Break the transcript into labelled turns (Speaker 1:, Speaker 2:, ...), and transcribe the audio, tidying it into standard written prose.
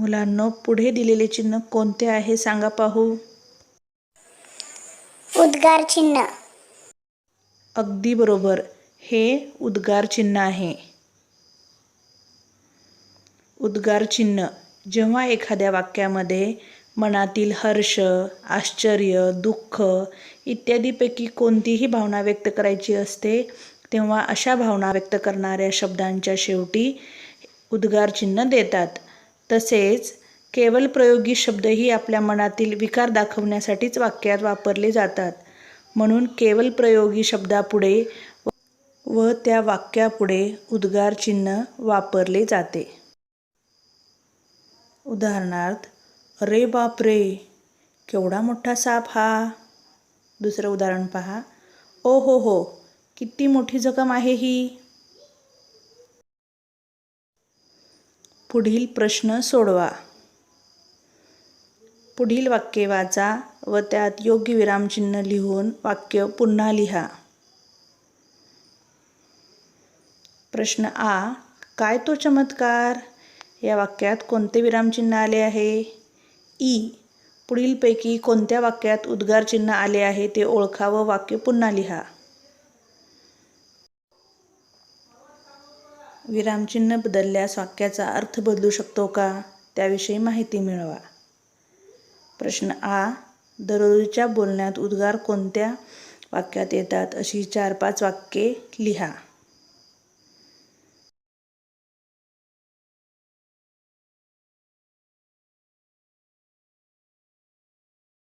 Speaker 1: मुलांनो, पुढे दिलेले चिन्ह कोणते आहे सांगा पाहू.
Speaker 2: उद्गार चिन्ह.
Speaker 1: अगदी बरोबर, हे उद्गार चिन्ह आहे. उद्गार चिन्ह जेव्हा एखाद्या वाक्यामध्ये मनातील हर्ष, आश्चर्य, दुःख इत्यादीपैकी कोणतीही भावना व्यक्त करायची असते, तेव्हा अशा भावना व्यक्त करणाऱ्या शब्दांच्या शेवटी उद्गार चिन्ह देतात. तसेच केवल प्रयोगी शब्दही आपल्या मनातील विकार दाखवण्यासाठीच वाक्यात वापरले जातात. म्हणून केवल प्रयोगी शब्दापुढे व त्या वाक्यापुढे उद्गार चिन्ह वापरले जाते. उदाहरणार्थ, अरे बापरे, केवढा मोठा साप हा. दुसरं उदाहरण पहा, ओ हो, किती मोठी जखम आहे ही. पुढील प्रश्न सोडवा. पुढील वाक्ये वाचा व त्यात योग्य विरामचिन्ह लिहून वाक्य पुन्हा लिहा. प्रश्न आ. काय तो चमत्कार. या वाक्यात कोणते विरामचिन्ह आले आहे. ई. पुढीलपैकी कोणत्या वाक्यात उद्गार चिन्ह आले आहे ते ओळखा व वाक्य पुन्हा लिहा. विरामचिन्ह बदलल्यास वाक्याचा अर्थ बदलू शकतो का, त्याविषयी माहिती मिळवा. प्रश्न आ. दररोजच्या बोलण्यात उद्गार कोणत्या वाक्यात येतात, अशी 4-5 वाक्ये लिहा.